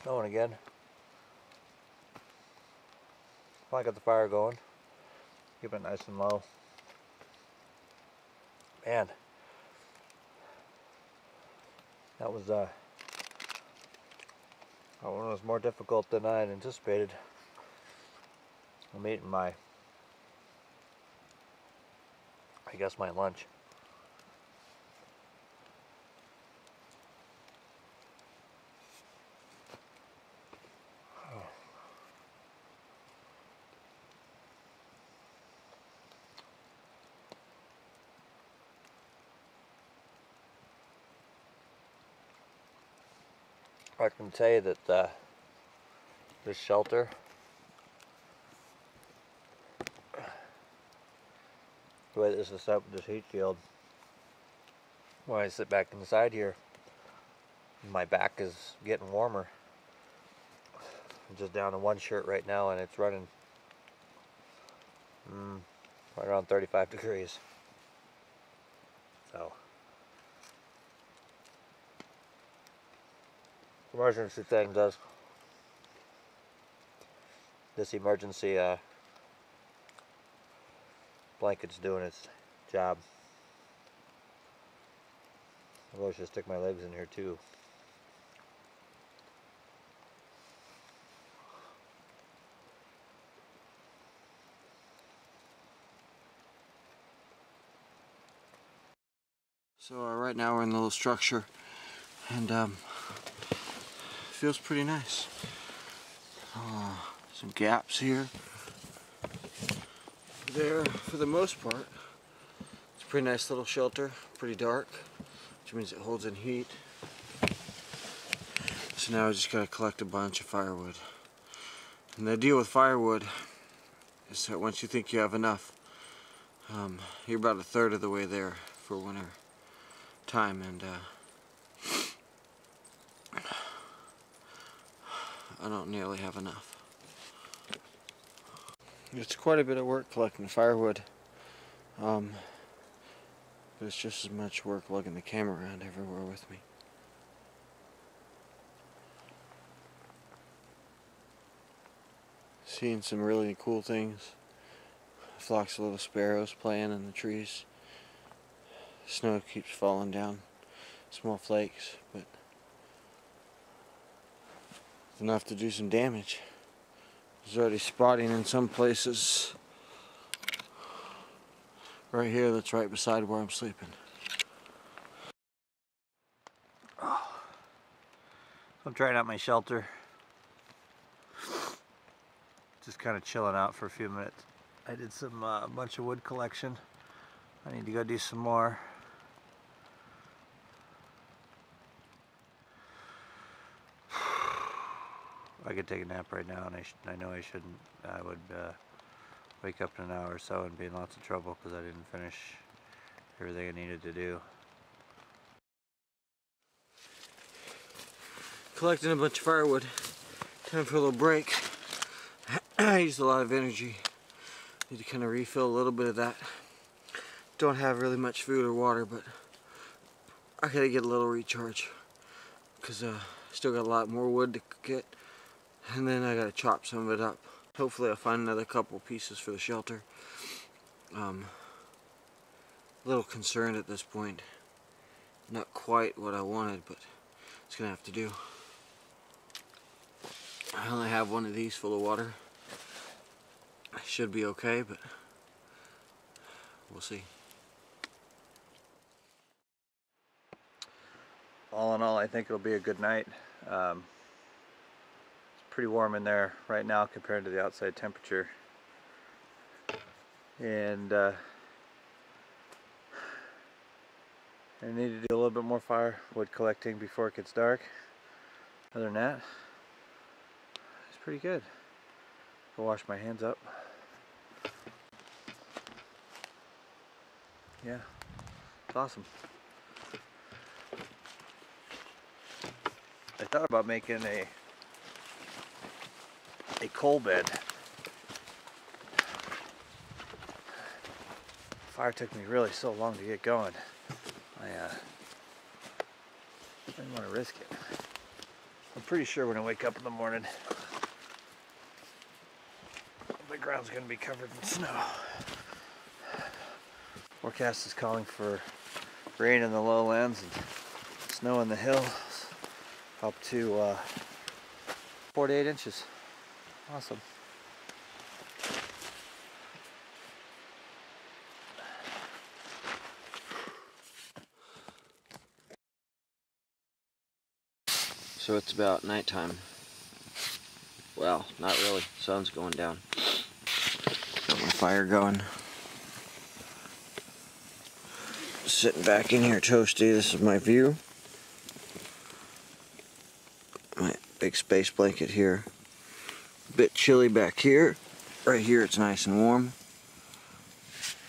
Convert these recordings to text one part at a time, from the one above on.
snowing again. Finally got the fire going. Keep it nice and low. Man, that was one was more difficult than I had anticipated. I'm eating my lunch. I can tell you that this shelter, the way this is set up with this heat shield, when I sit back inside here, my back is getting warmer. I'm just down to one shirt right now, and it's running right around 35 degrees. So, emergency thing does. This emergency blanket's doing its job. I really should stick my legs in here too. So right now we're in the little structure, and feels pretty nice. Some gaps here, there for the most part. It's a pretty nice little shelter, pretty dark, which means it holds in heat. So now I just gotta collect a bunch of firewood. And the deal with firewood is that once you think you have enough, you're about a third of the way there for winter time, and I don't nearly have enough. It's quite a bit of work collecting firewood, but it's just as much work lugging the camera around everywhere with me. Seeing some really cool things. Flocks of little sparrows playing in the trees. Snow keeps falling down, small flakes, but enough to do some damage. There's already spotting in some places. Right here, that's right beside where I'm sleeping. I'm trying out my shelter. Just kind of chilling out for a few minutes. I did some a bunch of wood collection. I need to go do some more. I could take a nap right now, and I know I shouldn't. I would wake up in an hour or so and be in lots of trouble because I didn't finish everything I needed to do. Collecting a bunch of firewood. Time for a little break. I used a lot of energy. Need to kind of refill a little bit of that. Don't have really much food or water, but I gotta get a little recharge because still got a lot more wood to get, and then I gotta chop some of it up. Hopefully I'll find another couple pieces for the shelter. A little concerned at this point. Not quite what I wanted, but it's gonna have to do. I only have one of these full of water. I should be okay, but we'll see. All in all, I think it'll be a good night. It's pretty warm in there right now compared to the outside temperature. And I need to do a little bit more firewood collecting before it gets dark. Other than that, it's pretty good. Go wash my hands up. Yeah, it's awesome. I thought about making a coal bed. Fire took me really so long to get going. I didn't want to risk it. pretty sure when I wake up in the morning, the ground's going to be covered in snow. Forecast is calling for rain in the lowlands and snow in the hills, up to 4 to 8 inches. Awesome. So it's about nighttime. Well, not really. Sun's going down. Got my fire going. Sitting back in here toasty. This is my view. My big space blanket here. A bit chilly back here. Right here it's nice and warm.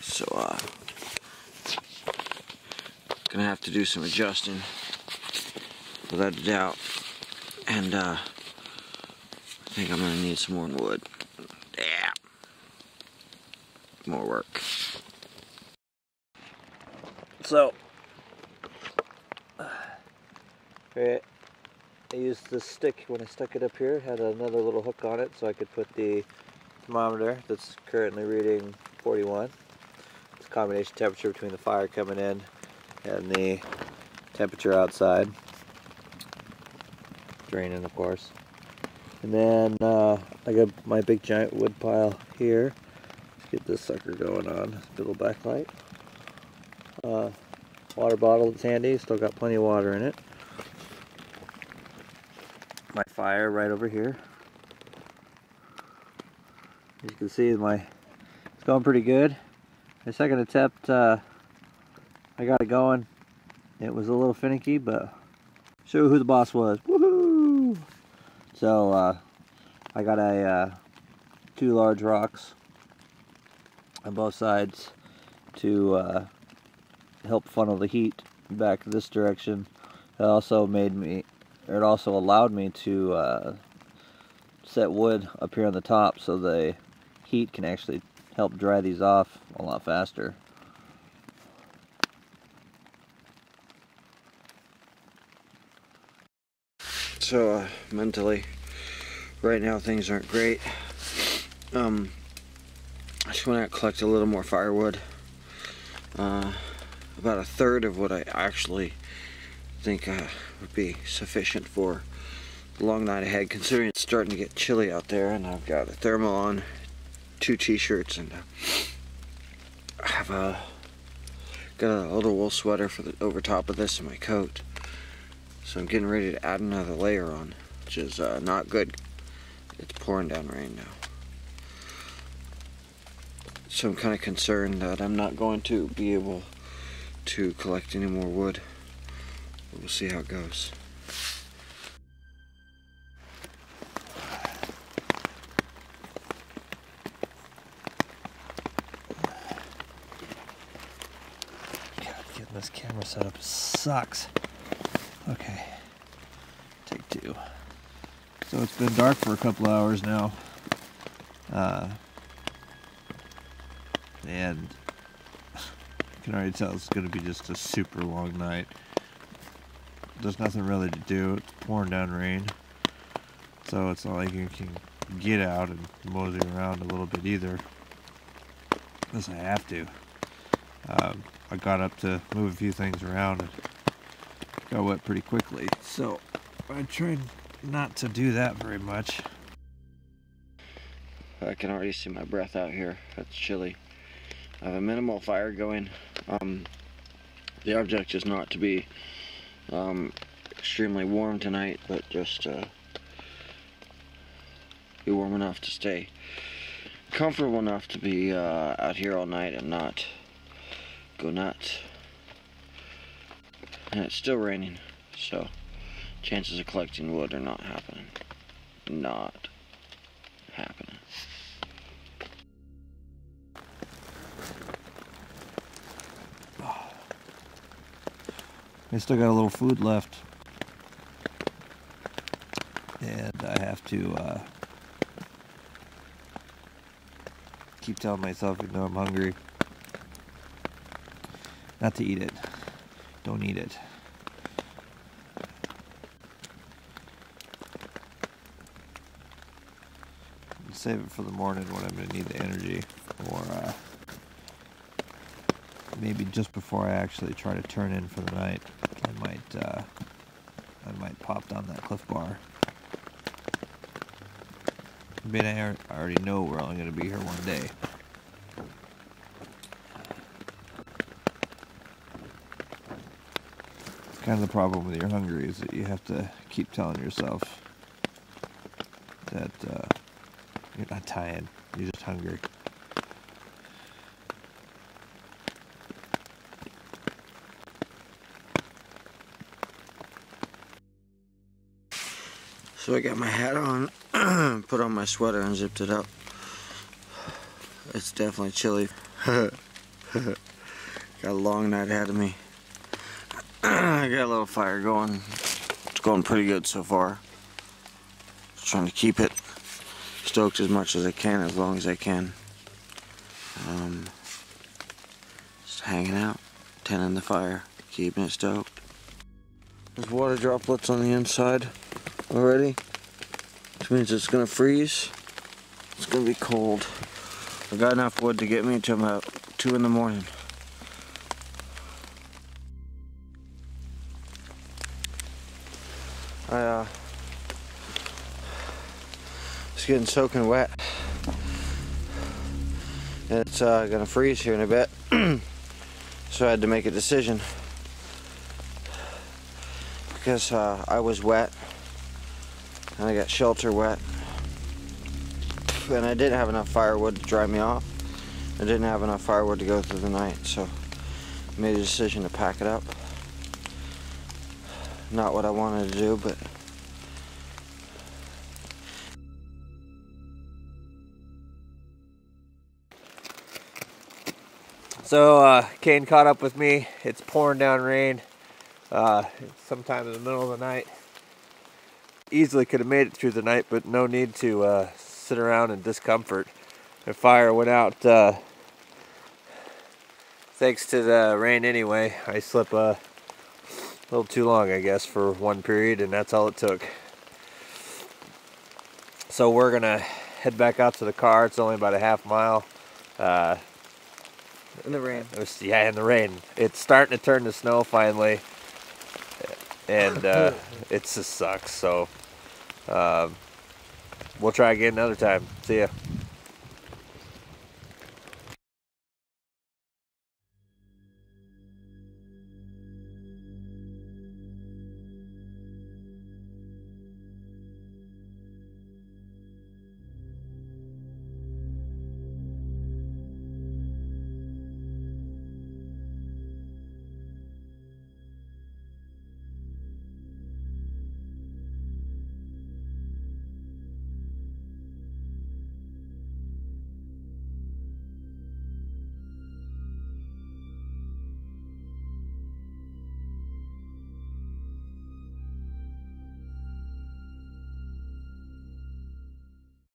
So gonna have to do some adjusting without a doubt. And I think I'm gonna need some more wood. Yeah. More work. So, I used this stick when I stuck it up here. It had another little hook on it so I could put the thermometer that's currently reading 41. It's a combination temperature between the fire coming in and the temperature outside. Draining, of course. And then I got my big giant wood pile here. Let's get this sucker going on. Little backlight. Water bottle that's handy. Still got plenty of water in it. My fire right over here. As you can see, it's going pretty good. My second attempt, I got it going. It was a little finicky, but show you who the boss was. Woohoo! So I got 2 large rocks on both sides to help funnel the heat back this direction. It also allowed me to set wood up here on the top so the heat can actually help dry these off a lot faster. So mentally, right now things aren't great. I just went out and collected a little more firewood. About a third of what I actually think would be sufficient for the long night ahead, considering it's starting to get chilly out there, and I've got a thermal on, 2 t-shirts, and I have got a little wool sweater for the over top of this in my coat. So I'm getting ready to add another layer on, which is not good. It's pouring down rain now. So I'm kind of concerned that I'm not going to be able to collect any more wood. But we'll see how it goes. God, getting this camera set up sucks. Okay, take 2. So it's been dark for a couple hours now. And you can already tell it's going to be just a super long night. There's nothing really to do. It's pouring down rain. So it's not like you can get out and mosey around a little bit either. Unless I have to. I got up to move a few things around and got wet pretty quickly. So I tried not to do that very much. I can already see my breath out here. It's chilly. I have a minimal fire going. The object is not to be extremely warm tonight, but just be warm enough to stay comfortable enough to be out here all night and not go nuts. And it's still raining, so chances of collecting wood are not happening. Not happening. I still got a little food left, and I have to keep telling myself, even though I'm hungry, not to eat it. Don't eat it. save it for the morning when I'm going to need the energy, or maybe just before I actually try to turn in for the night, I might pop down that Cliff Bar. I mean, I already know we're only going to be here one day. It's kind of the problem when you're hungry, is that you have to keep telling yourself that you're not tired, you're just hungry. So I got my hat on, put on my sweater and zipped it up. It's definitely chilly. Got a long night ahead of me. I got a little fire going. It's going pretty good so far. Just trying to keep it stoked as much as I can, as long as I can. Just hanging out, tending the fire, keeping it stoked. There's water droplets on the inside already, which means it's gonna freeze. It's gonna be cold. I got enough wood to get me until about 2 in the morning. It's getting soaking wet. It's gonna freeze here in a bit, so I had to make a decision because I was wet and I got shelter wet, and I didn't have enough firewood to dry me off. I didn't have enough firewood to go through the night, so I made a decision to pack it up. Not what I wanted to do, but so Kane caught up with me. It's pouring down rain. Sometime in the middle of the night. Easily could have made it through the night, but no need to sit around in discomfort. The fire went out thanks to the rain anyway. I slept a little too long, I guess, for one period, and that's all it took. So we're gonna head back out to the car. It's only about a half mile. in the rain. In the rain. It's starting to turn to snow finally, and it just sucks. So we'll try again another time. See ya.